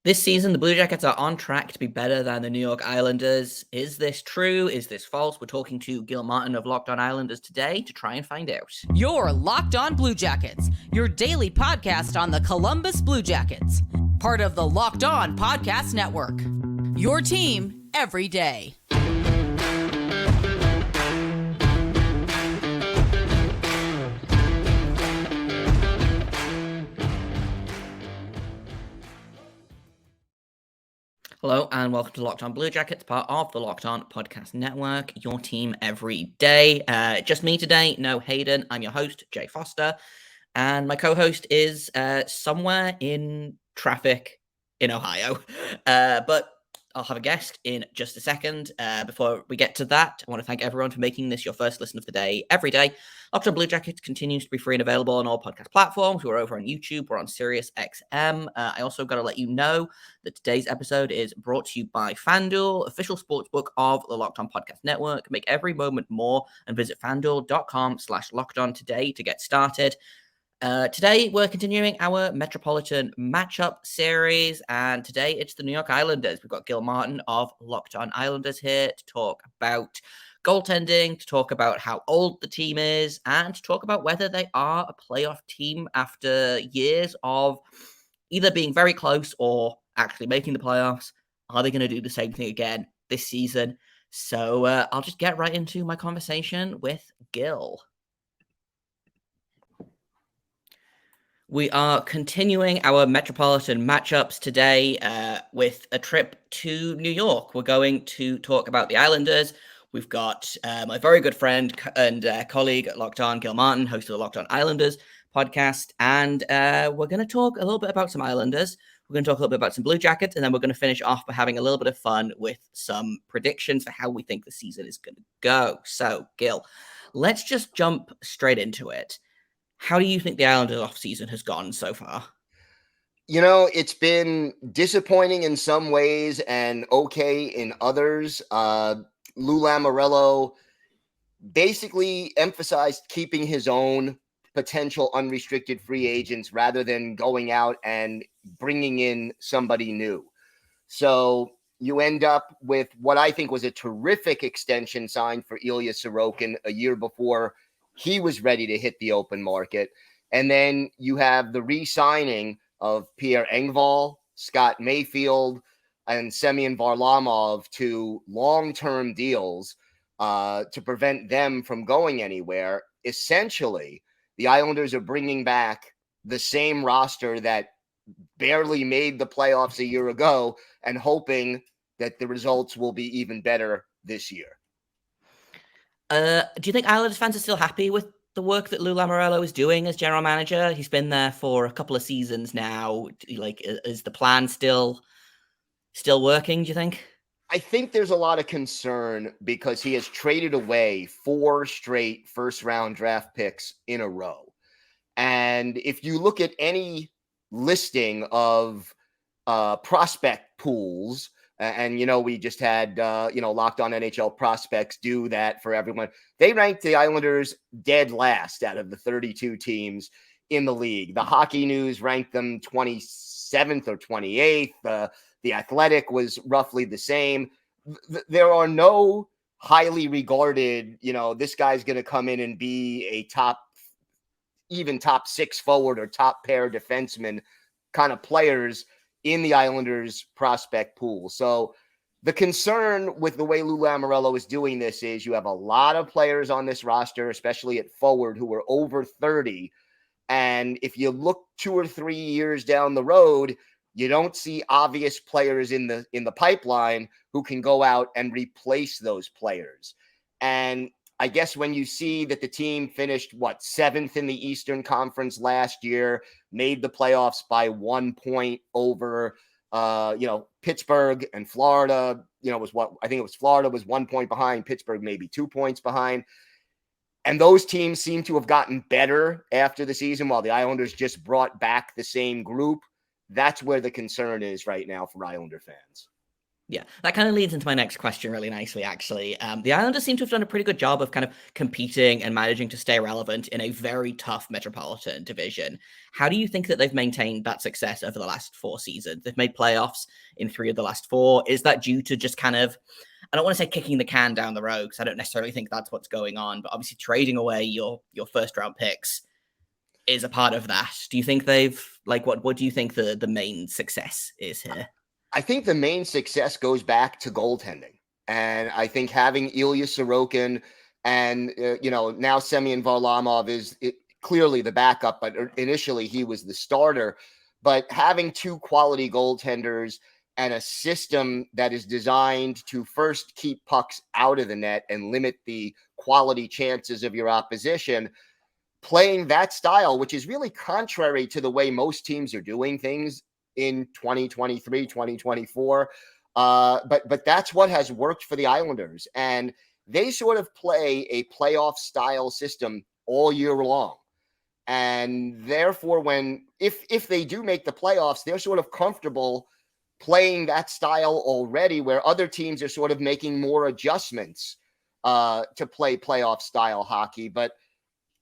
This season, the Blue Jackets are on track to be better than the New York Islanders. Is this true? Is this false? We're talking to Gil Martin of Locked On Islanders today to try and find out. You're Locked On Blue Jackets, your daily podcast on the Columbus Blue Jackets. Part of the Locked On Podcast Network. Your team every day. Hello and welcome to Locked On Blue Jackets, part of the Locked On Podcast Network, your team every day. Just me today, no Hayden. I'm your host, Jay Foster, and my co-host is somewhere in traffic in Ohio. But I'll have a guest in just a second. Before we get to that, I want to thank everyone for making this your first listen of the day every day. Locked On Blue Jackets continues to be free and available on all podcast platforms. We're over on YouTube. We're on Sirius XM. I also got to let you know that today's episode is brought to you by FanDuel, official sportsbook of the Locked On Podcast Network. Make every moment more and visit FanDuel.com/LockedOn today to get started. Today, we're continuing our Metropolitan Matchup series, and today it's the New York Islanders. We've got Gil Martin of Locked On Islanders here to talk about goaltending, to talk about how old the team is, and to talk about whether they are a playoff team after years of either being very close or actually making the playoffs. Are they going to do the same thing again this season? So I'll just get right into my conversation with Gil. We are continuing our Metropolitan Matchups today with a trip to New York. We're going to talk about the Islanders. We've got my very good friend and colleague at Locked On, Gil Martin, host of the Locked On Islanders podcast. And we're going to talk a little bit about some Islanders. We're going to talk a little bit about some Blue Jackets. And then we're going to finish off by having a little bit of fun with some predictions for how we think the season is going to go. So, Gil, let's just jump straight into it. How do you think the Islanders offseason has gone so far? You know, it's been disappointing in some ways and okay in others. Lou Lamoriello basically emphasized keeping his own potential unrestricted free agents rather than going out and bringing in somebody new. So you end up with what I think was a terrific extension signed for Ilya Sorokin a year before he was ready to hit the open market. And then you have the re-signing of Pierre Engvall, Scott Mayfield, and Semyon Varlamov to long-term deals to prevent them from going anywhere. Essentially, the Islanders are bringing back the same roster that barely made the playoffs a year ago and hoping that the results will be even better this year. Do you think Islanders fans are still happy with the work that Lou Lamoriello is doing as general manager? He's been there for a couple of seasons now. Like, is the plan still working, do you think? I think there's a lot of concern because he has traded away 4 straight first-round draft picks in a row. And if you look at any listing of prospect pools, and, we just had, Locked On NHL prospects do that for everyone. They ranked the Islanders dead last out of the 32 teams in the league. The Hockey News ranked them 27th or 28th. The Athletic was roughly the same. There are no highly regarded, this guy's going to come in and be a top 6 forward or top pair defenseman kind of players in the Islanders prospect pool. So the concern with the way Lou Lamoriello is doing this is you have a lot of players on this roster, especially at forward, who are over 30. And if you look 2 or 3 years down the road, you don't see obvious players in the pipeline who can go out and replace those players. And I guess when you see that the team finished, 7th in the Eastern Conference last year, made the playoffs by 1 point over, Pittsburgh and Florida, Florida was 1 point behind, Pittsburgh maybe 2 points behind. And those teams seem to have gotten better after the season while the Islanders just brought back the same group. That's where the concern is right now for Islander fans. Yeah, that kind of leads into my next question really nicely, actually. The Islanders seem to have done a pretty good job of kind of competing and managing to stay relevant in a very tough Metropolitan Division. How do you think that they've maintained that success over the last 4 seasons? They've made playoffs in 3 of the last 4. Is that due to just kind of, I don't want to say kicking the can down the road, because I don't necessarily think that's what's going on, but obviously trading away your first round picks is a part of that. Do you think they've, like, what do you think the main success is here? I think the main success goes back to goaltending. And I think having Ilya Sorokin and, now Semyon Varlamov is clearly the backup, but initially he was the starter. But having 2 quality goaltenders and a system that is designed to first keep pucks out of the net and limit the quality chances of your opposition, playing that style, which is really contrary to the way most teams are doing things in 2023, 2024. But that's what has worked for the Islanders. And they sort of play a playoff style system all year long. And therefore, if they do make the playoffs, they're sort of comfortable playing that style already, where other teams are sort of making more adjustments to play playoff style hockey. But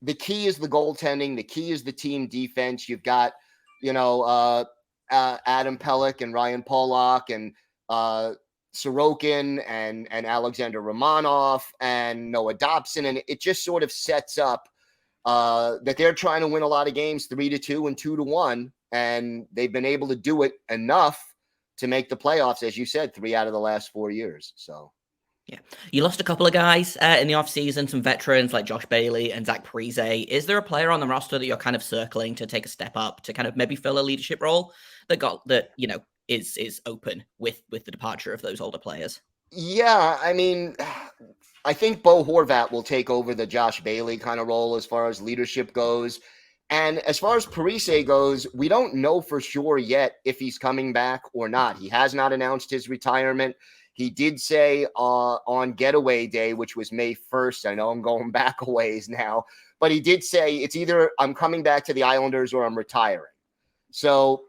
the key is the goaltending. The key is the team defense. You've got, Adam Pelech and Ryan Pollock and Sorokin and Alexander Romanov and Noah Dobson. And it just sort of sets up that they're trying to win a lot of games 3-2 and 2-1. And they've been able to do it enough to make the playoffs, as you said, 3 out of the last 4 years. So. Yeah. You lost a couple of guys in the offseason, some veterans like Josh Bailey and Zach Parise. Is there a player on the roster that you're kind of circling to take a step up to kind of maybe fill a leadership role that is open with the departure of those older players? Yeah, I mean, I think Bo Horvat will take over the Josh Bailey kind of role as far as leadership goes. And as far as Parise goes, we don't know for sure yet if he's coming back or not. He has not announced his retirement. He did say on Getaway Day, which was May 1st, I know I'm going back a ways now, but he did say it's either I'm coming back to the Islanders or I'm retiring. So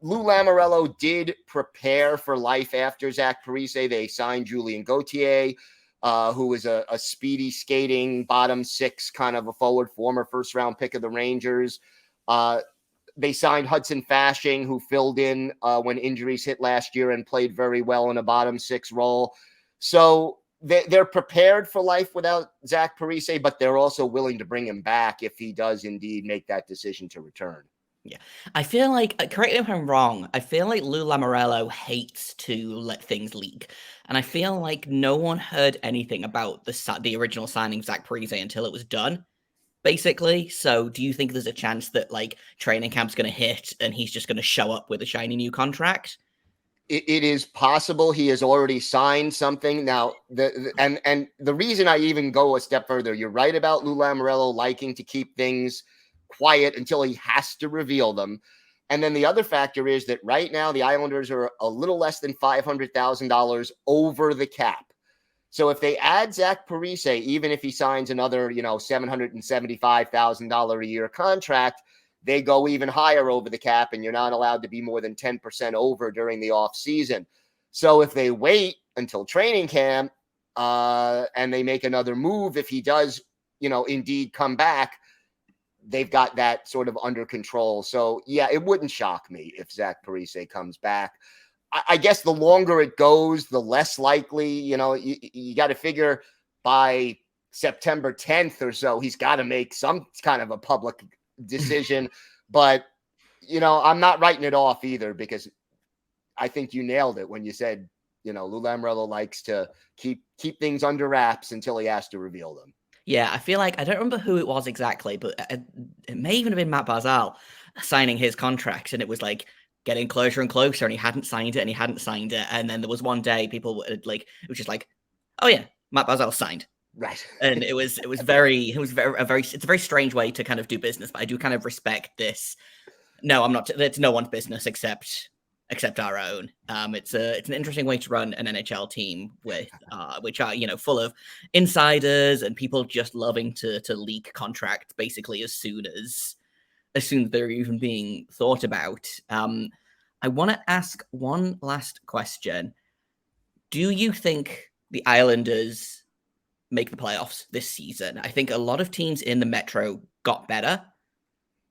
Lou Lamoriello did prepare for life after Zach Parise. They signed Julien Gauthier, who was a speedy skating bottom 6 kind of a forward, former first-round pick of the Rangers. They signed Hudson Fasching, who filled in when injuries hit last year and played very well in a bottom 6 role. So they're prepared for life without Zach Parise, but they're also willing to bring him back if he does indeed make that decision to return. Yeah. I feel like, correct me if I'm wrong, I feel like Lou Lamoriello hates to let things leak. And I feel like no one heard anything about the original signing of Zach Parise until it was done, basically. So do you think there's a chance that training camp's going to hit and he's just going to show up with a shiny new contract? It is possible he has already signed something. Now, and the reason I even go a step further, you're right about Lou Lamoriello liking to keep things quiet until he has to reveal them. And then the other factor is that right now the Islanders are a little less than $500,000 over the cap. So if they add Zach Parise, even if he signs another, $775,000 a year contract, they go even higher over the cap, and you're not allowed to be more than 10% over during the offseason. So if they wait until training camp and they make another move, if he does, indeed come back, they've got that sort of under control. So, yeah, it wouldn't shock me if Zach Parise comes back. I guess the longer it goes, the less likely, you got to figure by September 10th or so, he's got to make some kind of a public decision. But, I'm not writing it off either, because I think you nailed it when you said, Lou Lamoriello likes to keep things under wraps until he has to reveal them. Yeah, I feel like, I don't remember who it was exactly, but it may even have been Matt Barzal signing his contract, and it was getting closer and closer, and he hadn't signed it, and then there was one day people it was just oh yeah, Matt Barzal signed. Right. And it's a very strange way to kind of do business, but I do kind of respect this. No, I'm not, it's no one's business except our own. It's an interesting way to run an NHL team with which are full of insiders and people just loving to leak contracts basically as soon as they're even being thought about. I want to ask one last question. Do you think the Islanders make the playoffs this season? I think a lot of teams in the Metro got better.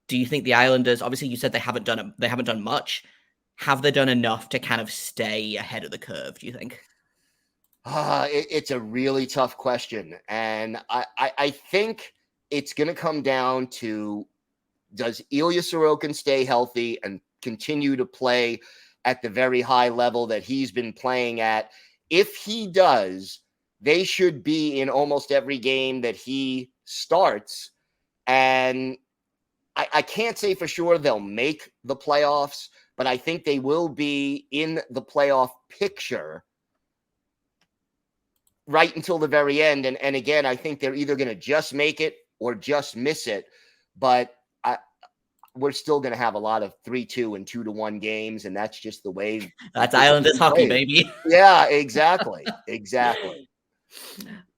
Do you think the Islanders, obviously you said they haven't done much. Have they done enough to kind of stay ahead of the curve, do you think? It's a really tough question. And I think it's going to come down to, does Ilya Sorokin stay healthy and continue to play at the very high level that he's been playing at? If he does, they should be in almost every game that he starts. And I can't say for sure they'll make the playoffs, but I think they will be in the playoff picture right until the very end. And again, I think they're either going to just make it or just miss it. But we're still going to have a lot of 3-2 and 2-1 games, and that's just the way. That's Islanders hockey, baby. Yeah, exactly. Exactly.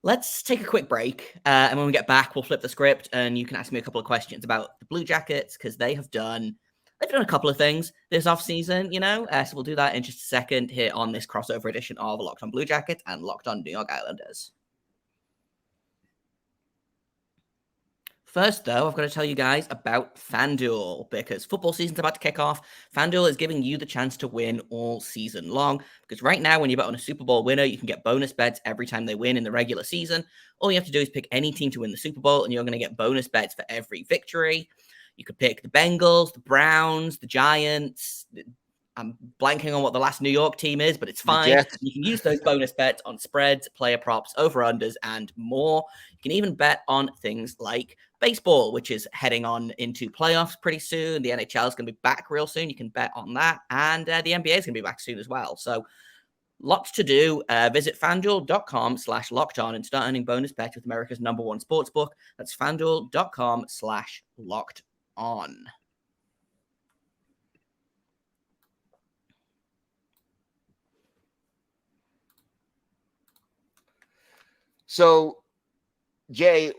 Let's take a quick break, and when we get back, we'll flip the script, and you can ask me a couple of questions about the Blue Jackets, because they've done a couple of things this offseason, so we'll do that in just a second here on this crossover edition of Locked on Blue Jackets and Locked on New York Islanders. First, though, I've got to tell you guys about FanDuel, because football season's about to kick off. FanDuel is giving you the chance to win all season long, because right now, when you bet on a Super Bowl winner, you can get bonus bets every time they win in the regular season. All you have to do is pick any team to win the Super Bowl, and you're going to get bonus bets for every victory. You could pick the Bengals, the Browns, the Giants. I'm blanking on what the last New York team is, but it's fine. You can use those bonus bets on spreads, player props, over-unders, and more. You can even bet on things like baseball, which is heading on into playoffs pretty soon. The NHL is going to be back real soon. You can bet on that. And the NBA is going to be back soon as well. So lots to do. Visit FanDuel.com/lockedon and start earning bonus bets with America's #1 sportsbook. That's FanDuel.com/lockedon. So, Jay,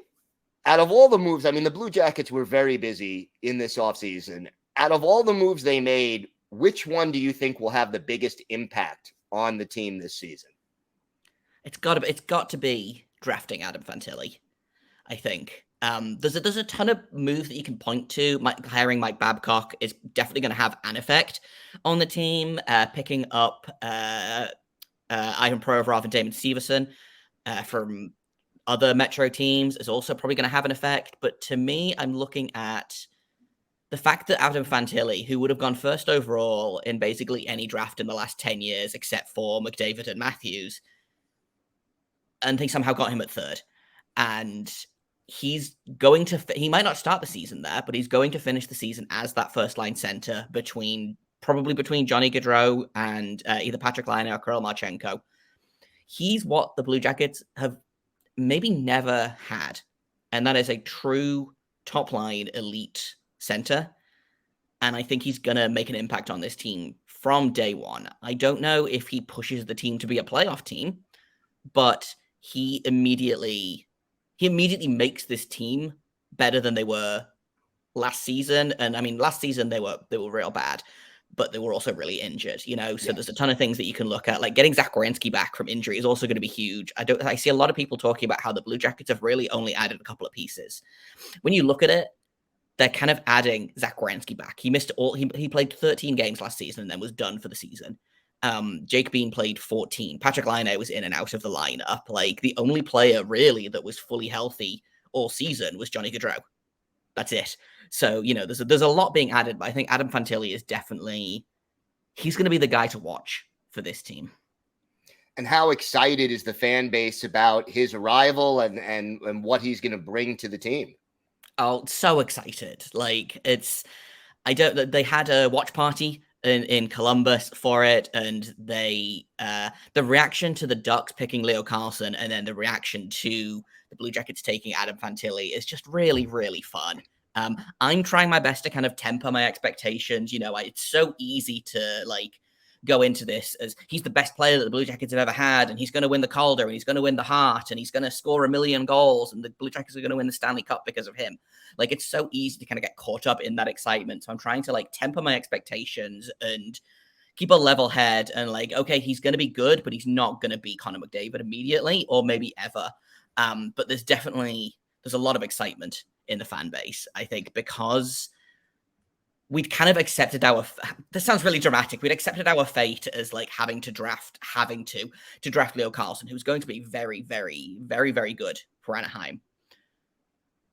out of all the moves, I mean, the Blue Jackets were very busy in this offseason. Out of all the moves they made, which one do you think will have the biggest impact on the team this season? It's got to be drafting Adam Fantilli, I think. There's a ton of moves that you can point to. Hiring Mike Babcock is definitely going to have an effect on the team. Picking up Ivan Provorov and Damon Severson from other Metro teams is also probably going to have an effect. But to me, I'm looking at the fact that Adam Fantilli, who would have gone first overall in basically any draft in the last 10 years, except for McDavid and Matthews, and they somehow got him at third. And he might not start the season there, but he's going to finish the season as that first line center probably between Johnny Gaudreau and either Patrick Laine or Kirill Marchenko. He's what the Blue Jackets have maybe never had, and that is a true top-line elite center. And I think he's going to make an impact on this team from day one. I don't know if he pushes the team to be a playoff team, but he immediately makes this team better than they were last season. And I mean, last season they were real bad, but they were also really injured, So yes. There's a ton of things that you can look at, like getting Zach Werenski back from injury is also going to be huge. I see a lot of people talking about how the Blue Jackets have really only added a couple of pieces. When you look at it, they're kind of adding Zach Werenski back. He played 13 games last season and then was done for the season. Jake Bean played 14. Patrick Laine was in and out of the lineup. Like the only player really that was fully healthy all season was Johnny Gaudreau. That's it. So, there's a lot being added, but I think Adam Fantilli is he's going to be the guy to watch for this team. And how excited is the fan base about his arrival and what he's going to bring to the team? Oh, so excited. Like they had a watch party in Columbus for it, and the reaction to the Ducks picking Leo Carlsson and then the reaction to the Blue Jackets taking Adam Fantilli is just really, really fun. I'm trying my best to kind of temper my expectations. It's so easy to go into this as he's the best player that the Blue Jackets have ever had, and he's going to win the Calder, and he's going to win the Hart, and he's going to score 1 million goals, and the Blue Jackets are going to win the Stanley Cup because of him. It's so easy to kind of get caught up in that excitement. So I'm trying to temper my expectations and keep a level head and like, okay, he's going to be good, but he's not going to be Connor McDavid immediately or maybe ever. But there's a lot of excitement in the fan base, I think, because we'd kind of accepted this sounds really dramatic. We'd accepted our fate as like having to draft Leo Carlsson, who's going to be very, very, very, very good for Anaheim.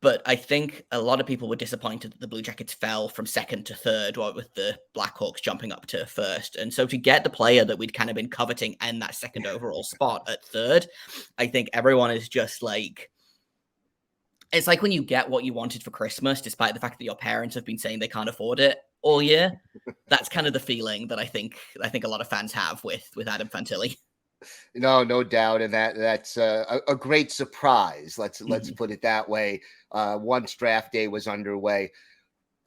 But I think a lot of people were disappointed that the Blue Jackets fell from second to third, or with the Blackhawks jumping up to first. And so to get the player that we'd kind of been coveting in that second overall spot at third, I think everyone is just like, it's like when you get what you wanted for Christmas, despite the fact that your parents have been saying they can't afford it all year. That's kind of the feeling that I think a lot of fans have with Adam Fantilli. No doubt, and that's a great surprise. Let's put it that way. Once draft day was underway,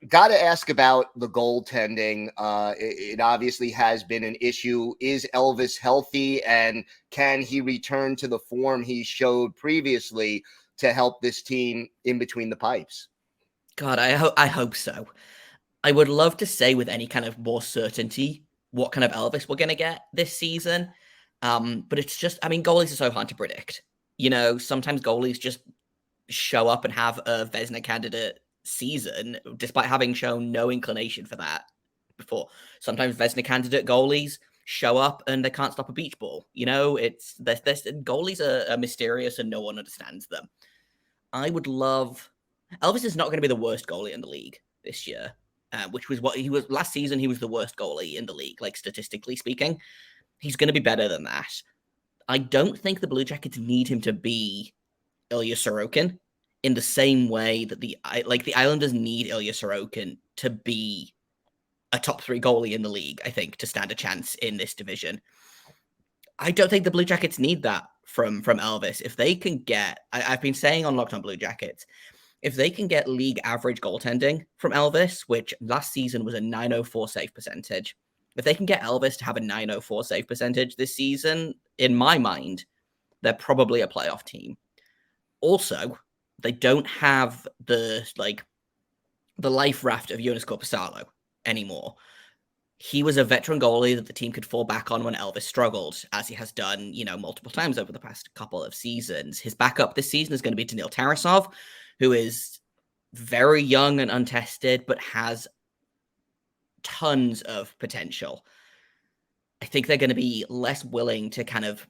got to ask about the goaltending. It obviously has been an issue. Is Elvis healthy, and can he return to the form he showed previously to help this team in between the pipes? God, I hope so. I would love to say with any kind of more certainty what kind of Elvis we're going to get this season. But it's just, I mean, goalies are so hard to predict. You know, sometimes goalies just show up and have a Vezina candidate season, despite having shown no inclination for that before. Sometimes Vezina candidate goalies show up and they can't stop a beach ball. You know, goalies are mysterious and no one understands them. I would love, Elvis is not going to be the worst goalie in the league this year, which was what he was last season. He was the worst goalie in the league, like statistically speaking. He's going to be better than that. I don't think the Blue Jackets need him to be Ilya Sorokin in the same way that the Islanders need Ilya Sorokin to be a top 3 goalie in the league, I think, to stand a chance in this division. I don't think the Blue Jackets need that from Elvis. If they can get, I've been saying on Locked On Blue Jackets, if they can get league average goaltending from Elvis, which last season was a .904 save percentage, if they can get Elvis to have a .904 save percentage this season, in my mind, they're probably a playoff team. Also, they don't have the life raft of Jonas Korpisalo anymore. He was a veteran goalie that the team could fall back on when Elvis struggled, as he has done, multiple times over the past couple of seasons. His backup this season is going to be Daniil Tarasov, who is very young and untested, but has tons of potential. I think they're going to be less willing to kind of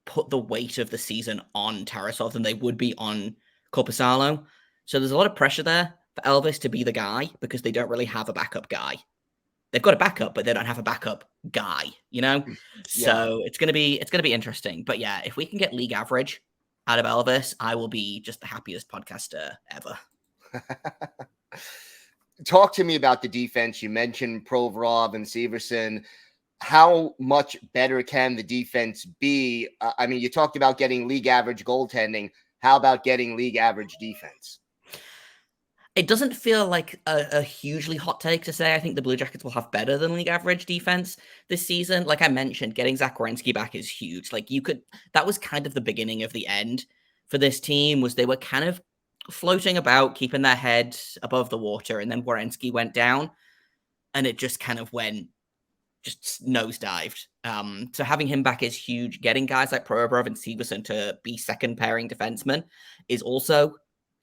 put the weight of the season on Tarasov than they would be on Korpisalo. So there's a lot of pressure there for Elvis to be the guy because they don't really have a backup guy. They've got a backup, but they don't have a backup guy, Yeah. So it's gonna be interesting. But yeah, if we can get league average out of Elvis, I will be just the happiest podcaster ever. Talk to me about the defense. You mentioned Provorov and Severson. How much better can the defense be? I mean, you talked about getting league average goaltending. How about getting league average defense? It doesn't feel like a hugely hot take to say I think the Blue Jackets will have better than league average defense this season. Like I mentioned, getting Zach Werenski back is huge. That was kind of the beginning of the end for this team, was they were kind of floating about, keeping their head above the water, and then Werenski went down, and it just kind of just nosedived. So having him back is huge. Getting guys like Provorov and Severson to be second pairing defensemen is also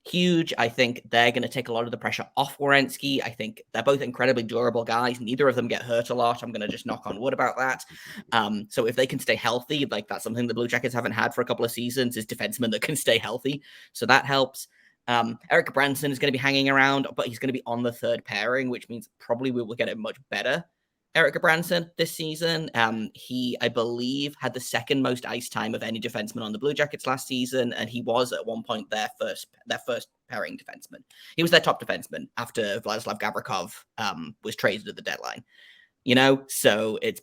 huge. I think they're going to take a lot of the pressure off Werenski. I think they're both incredibly durable guys. Neither of them get hurt a lot. I'm going to just knock on wood about that. So if they can stay healthy, that's something the Blue Jackets haven't had for a couple of seasons, is defensemen that can stay healthy. So that helps. Erik Branson is going to be hanging around, but he's going to be on the third pairing, which means probably we will get a much better Erik Branson this season. He, I believe, had the second most ice time of any defenseman on the Blue Jackets last season, and he was at one point their first pairing defenseman. He was their top defenseman after Vladislav Gavrikov was traded at the deadline. So it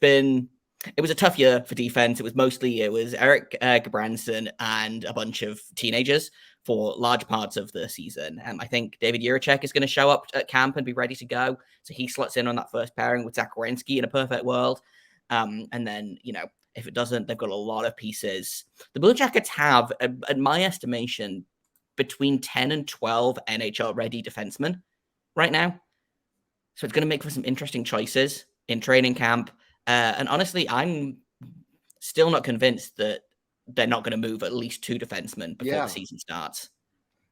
was a tough year for defense. It was Erik Branson and a bunch of teenagers for large parts of the season. I think David Jiricek is going to show up at camp and be ready to go. So he slots in on that first pairing with Zach Werenski in a perfect world. And then, if it doesn't, they've got a lot of pieces. The Blue Jackets have, in my estimation, between 10 and 12 NHL-ready defensemen right now. So it's going to make for some interesting choices in training camp. And honestly, I'm still not convinced that they're not going to move at least 2 defensemen before the season starts.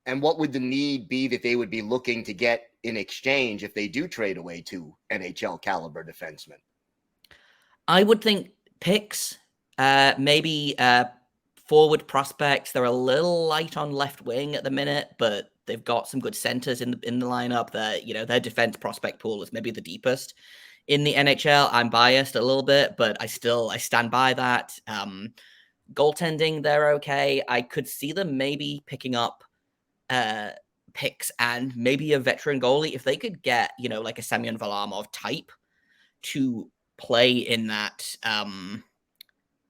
And what would the need be that they would be looking to get in exchange if they do trade away 2 NHL caliber defensemen? I would think picks, maybe forward prospects. They're a little light on left wing at the minute, but they've got some good centers in the lineup. Their defense prospect pool is maybe the deepest in the NHL. I'm biased a little bit, but I stand by that. Goaltending, they're okay. I could see them maybe picking up picks and maybe a veteran goalie if they could get, like a Semyon Varlamov type to play in that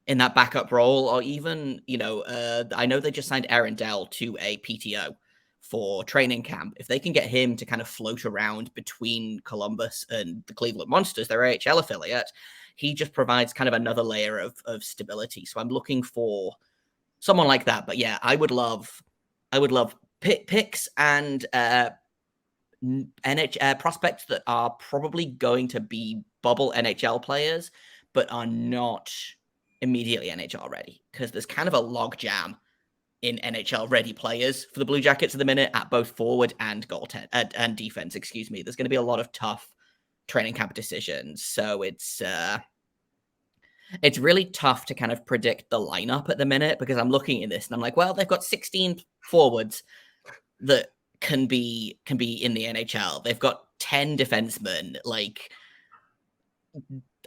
backup role, or even, I know they just signed Aaron Dell to a PTO for training camp. If they can get him to kind of float around between Columbus and the Cleveland Monsters, their AHL affiliate, he just provides kind of another layer of stability. So I'm looking for someone like that. But yeah, I would love picks and NHL prospects that are probably going to be bubble NHL players, but are not immediately NHL ready, because there's kind of a log jam in NHL ready players for the Blue Jackets at the minute at both forward and goaltend and defense. Excuse me. There's going to be a lot of tough training camp decisions, so it's really tough to kind of predict the lineup at the minute, because I'm looking at this and I'm like, well, they've got 16 forwards that can be in the NHL. They've got 10 defensemen. Like,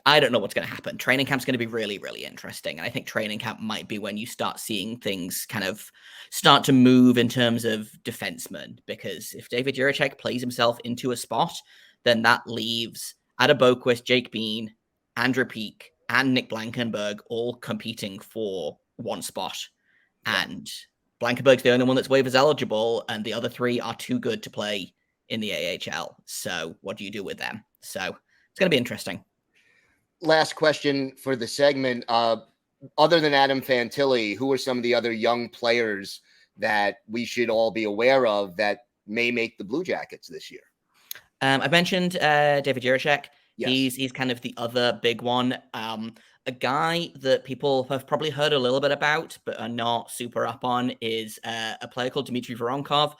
I don't know what's going to happen. Training camp's going to be really, really interesting. And I think training camp might be when you start seeing things kind of start to move in terms of defensemen, because if David Jiricek plays himself into a spot, then that leaves Adam Boquist, Jake Bean, Andrew Peak, and Nick Blankenberg all competing for one spot. And Blankenberg's the only one that's waivers eligible, and the other 3 are too good to play in the AHL. So what do you do with them? So it's going to be interesting. Last question for the segment. Other than Adam Fantilli, who are some of the other young players that we should all be aware of that may make the Blue Jackets this year? I mentioned David Jiricek. Yes. He's kind of the other big one. A guy that people have probably heard a little bit about but are not super up on is a player called Dmitry Voronkov.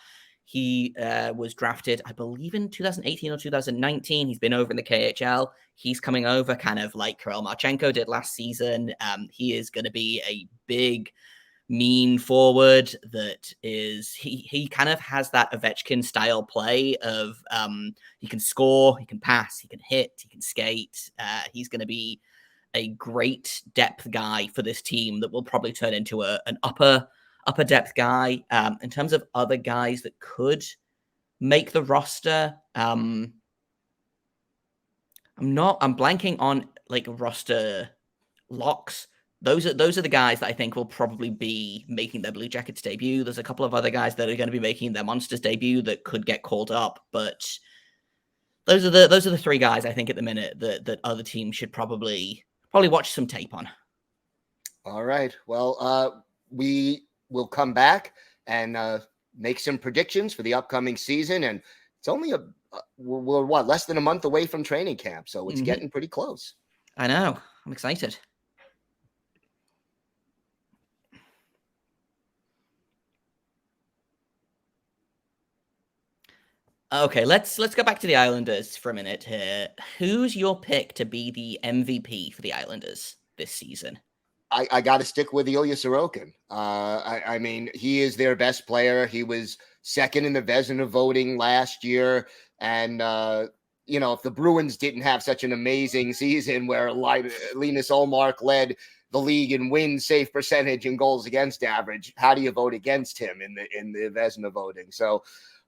He was drafted, I believe, in 2018 or 2019. He's been over in the KHL. He's coming over kind of like Kirill Marchenko did last season. He is going to be a big, mean forward that is, he kind of has that Ovechkin style play of he can score, he can pass, he can hit, he can skate. He's going to be a great depth guy for this team that will probably turn into an upper depth guy. In terms of other guys that could make the roster, I'm blanking on like roster locks. Those are the guys that I think will probably be making their Blue Jackets debut. There's a couple of other guys that are going to be making their Monsters debut that could get called up, but those are the 3 guys I think at the minute that other teams should probably watch some tape on. All right. Well, we will come back and make some predictions for the upcoming season, and it's only we're less than a month away from training camp, so it's getting pretty close. I know. I'm excited. Okay, let's go back to the Islanders for a minute here. Who's your pick to be the MVP for the Islanders this season? I got to stick with Ilya Sorokin. I mean, he is their best player. He was second in the Vezina voting last year. And, if the Bruins didn't have such an amazing season where Linus Ullmark led the league in win, save percentage, and goals against average, how do you vote against him in the Vezina voting? So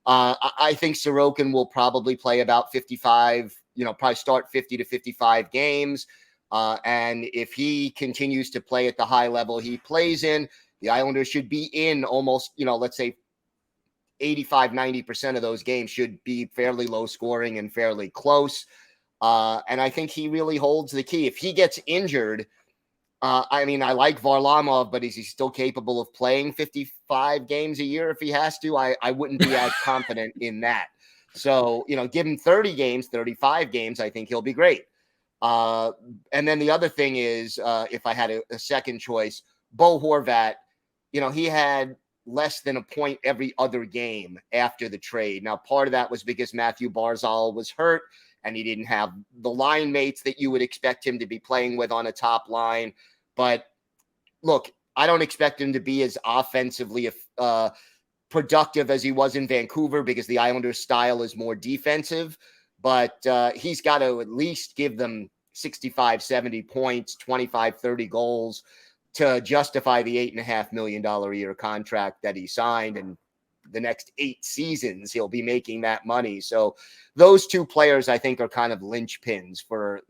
I think Sorokin will probably play about 55, probably start 50 to 55 games. And if he continues to play at the high level he plays in, the Islanders should be in almost, let's say 85, 90% of those games should be fairly low scoring and fairly close. And I think he really holds the key. If he gets injured, I mean, I like Varlamov, but is he still capable of playing 55 games a year if he has to? I wouldn't be as confident in that. So, give him 30 games, 35 games. I think he'll be great. And then the other thing is, if I had a second choice, Bo Horvat, he had less than a point every other game after the trade. Now, part of that was because Matthew Barzal was hurt and he didn't have the line mates that you would expect him to be playing with on a top line. But look, I don't expect him to be as offensively productive as he was in Vancouver because the Islanders' style is more defensive. But he's got to at least give them 65, 70 points, 25, 30 goals to justify the $8.5 million a year contract that he signed. And the next 8 seasons, he'll be making that money. So those two players, I think, are kind of linchpins for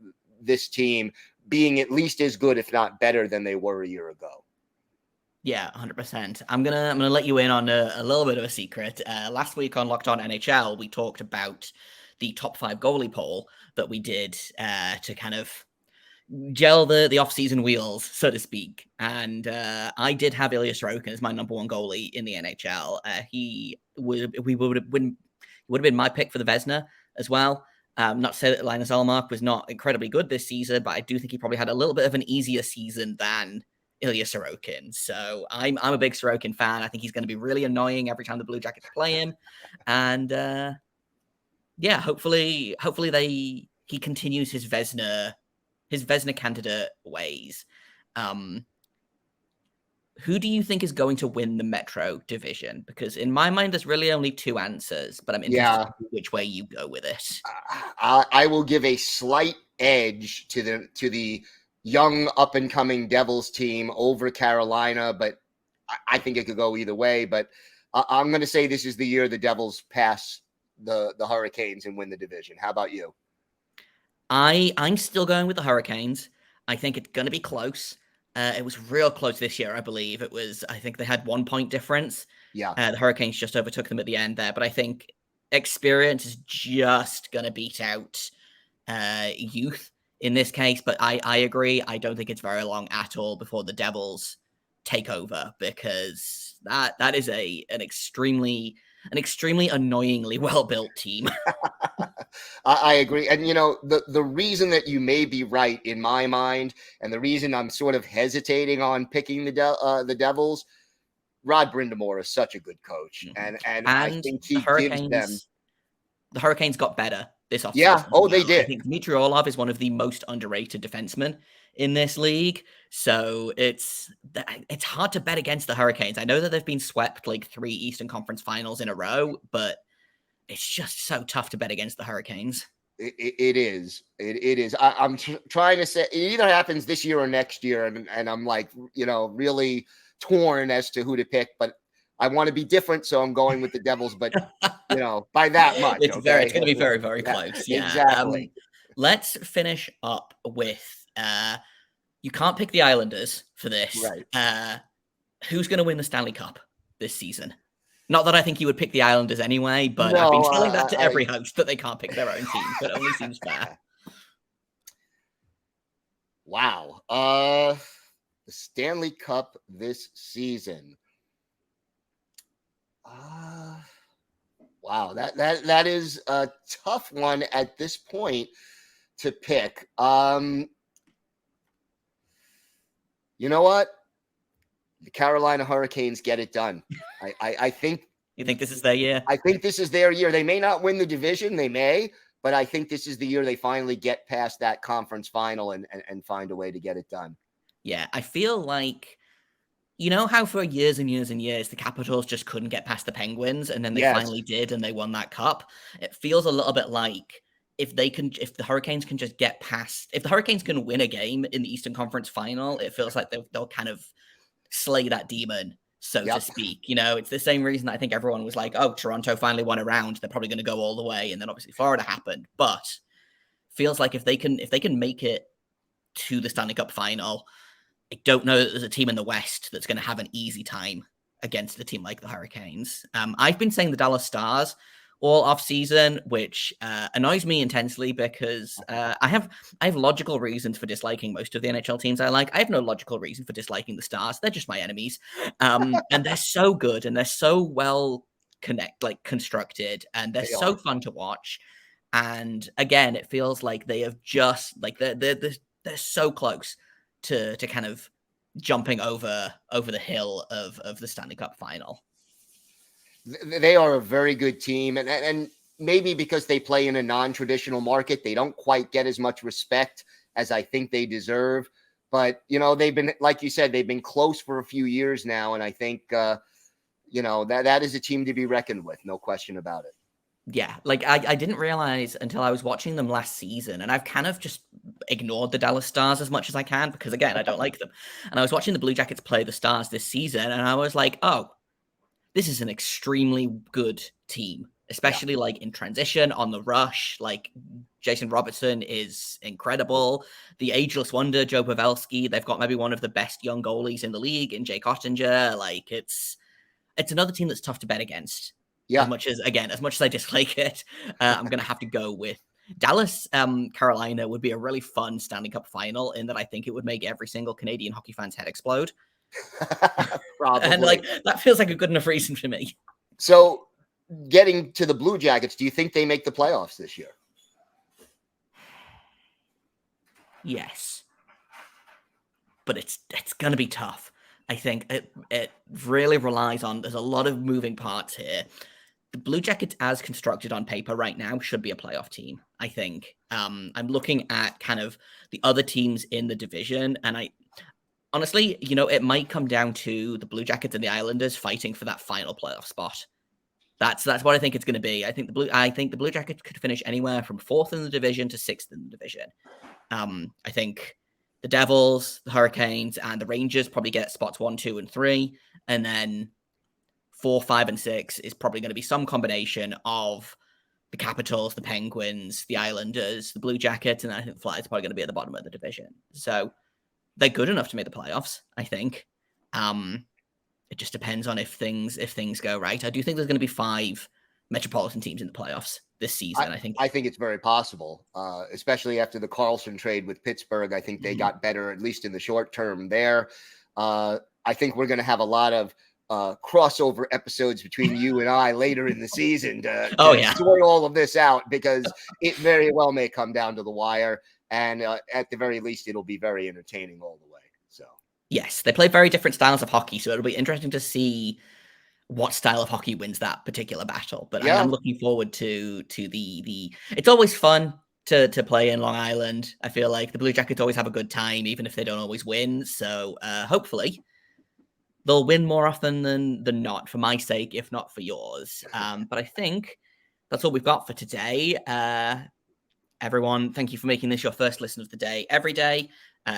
this team being at least as good, if not better, than they were a year ago. Yeah, 100%. I'm gonna let you in on a little bit of a secret. Last week on Locked On NHL, we talked about the top 5 goalie poll that we did to kind of gel the offseason wheels, so to speak. And I did have Ilya Sorokin as my number 1 goalie in the NHL. He would have been my pick for the Vezina as well. Not to say that Linus Ullmark was not incredibly good this season, but I do think he probably had a little bit of an easier season than Ilya Sorokin. So I'm a big Sorokin fan. I think he's going to be really annoying every time the Blue Jackets play him. And hopefully he continues his Vezina candidate ways. Who do you think is going to win the Metro division? Because in my mind, there's really only 2 answers, but I'm interested in which way you go with it. I will give a slight edge to the young up-and-coming Devils team over Carolina, but I think it could go either way. But I'm going to say this is the year the Devils pass the Hurricanes and win the division. How about you? I'm still going with the Hurricanes. I think it's going to be close. It was real close this year, I believe. I think they had 1 point difference. Yeah. The Hurricanes just overtook them at the end there. But I think experience is just going to beat out youth in this case. But I agree. I don't think it's very long at all before the Devils take over, because that is an extremely annoyingly well-built team. I agree. And, the reason that you may be right in my mind, and the reason I'm sort of hesitating on picking the Devils, Rod Brind'Amour is such a good coach. And I think he gives them... The Hurricanes got better this offseason. Yeah. Oh, they did. I think Dmitry Orlov is one of the most underrated defensemen in this league. So it's hard to bet against the Hurricanes. I know that they've been swept like 3 Eastern Conference finals in a row, but it's just so tough to bet against the Hurricanes. It is. It is. I'm trying to say it either happens this year or next year. And I'm like, really torn as to who to pick, but I want to be different. So I'm going with the Devils, but by that much. It's going to be very, very close. Yeah, exactly. Let's finish up with, you can't pick the Islanders for this. Right. Who's going to win the Stanley Cup this season? Not that I think you would pick the Islanders anyway, but I've been telling that to every host that they can't pick their own team, but it only seems fair. Wow. The Stanley Cup this season. Wow. That is a tough one at this point to pick. You know what? The Carolina Hurricanes get it done. I think. You think this is their year? I think this is their year. They may not win the division. They may, but I think this is the year they finally get past that conference final and find a way to get it done. Yeah, I feel like, how for years and years and years, the Capitals just couldn't get past the Penguins, and then they finally did, and they won that cup. It feels a little bit like if the Hurricanes can just get past, if the Hurricanes can win a game in the Eastern Conference final, it feels like they'll kind of slay that demon, so to speak. It's the same reason I think everyone was like, oh, Toronto finally won a round, they're probably going to go all the way, and then obviously Florida happened. But feels like if they can make it to the Stanley Cup final, I don't know that there's a team in the West that's going to have an easy time against a team like the Hurricanes. I've been saying the Dallas Stars all offseason, which annoys me intensely because I have logical reasons for disliking most of the NHL teams I like. I have no logical reason for disliking the Stars. They're just my enemies. And they're so good and they're so well constructed, and they're so fun to watch. And again, it feels like they have just like they're so close to kind of jumping over the hill of the Stanley Cup final. They are a very good team, and maybe because they play in a non-traditional market, they don't quite get as much respect as I think they deserve. But they've been, like you said, they've been close for a few years now, and I think that is a team to be reckoned with, no question about it. Yeah, like I didn't realize until I was watching them last season, and I've kind of just ignored the Dallas Stars as much as I can because, again, I don't like them. And I was watching the Blue Jackets play the Stars this season, and I was like, oh, this is an extremely good team, especially like in transition, on the rush. Like Jason Robertson is incredible. The ageless wonder, Joe Pavelski, they've got maybe one of the best young goalies in the league in Jay Cottinger. Like it's another team that's tough to bet against. Yeah. As much as I dislike it, I'm going to have to go with Dallas. Carolina would be a really fun Stanley Cup final in that I think it would make every single Canadian hockey fan's head explode. Probably. And like that feels like a good enough reason for me. So getting to the Blue Jackets, do you think they make the playoffs this year? Yes. But it's going to be tough. I think it really relies on, there's a lot of moving parts here. The Blue Jackets, as constructed on paper right now, should be a playoff team, I think. I'm looking at kind of the other teams in the division, and I honestly, it might come down to the Blue Jackets and the Islanders fighting for that final playoff spot. That's what I think it's going to be. I think the Blue Jackets could finish anywhere from 4th in the division to 6th in the division. I think the Devils, the Hurricanes, and the Rangers probably get spots 1, 2, and 3, and then 4, 5, and 6 is probably going to be some combination of the Capitals, the Penguins, the Islanders, the Blue Jackets, and I think the Flyers are probably going to be at the bottom of the division. So they're good enough to make the playoffs, I think. It just depends on if things go right. I do think there's going to be 5 Metropolitan teams in the playoffs this season. I think it's very possible, especially after the Carlson trade with Pittsburgh. I think they got better, at least in the short term there. I think we're going to have a lot of crossover episodes between you and I later in the season to sort all of this out, because it very well may come down to the wire, and at the very least it'll be very entertaining all the way. So yes, they play very different styles of hockey, so it'll be interesting to see what style of hockey wins that particular battle. But I am looking forward to the it's always fun to play in Long Island. I feel like the Blue Jackets always have a good time, even if they don't always win. So hopefully they'll win more often than not, for my sake, if not for yours. But I think that's all we've got for today. Everyone, thank you for making this your first listen of the day every day.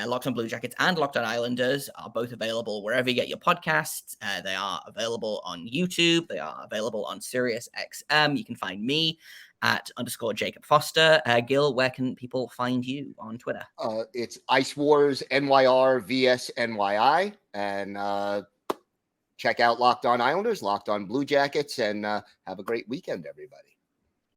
Locked on Blue Jackets and Locked on Islanders are both available wherever you get your podcasts. They are available on YouTube. They are available on Sirius XM. You can find me at _Jacob Foster. Gil, where can people find you on Twitter? It's Ice Wars NYR VS NYI, and check out Locked on Islanders, Locked on Blue Jackets, and have a great weekend, everybody.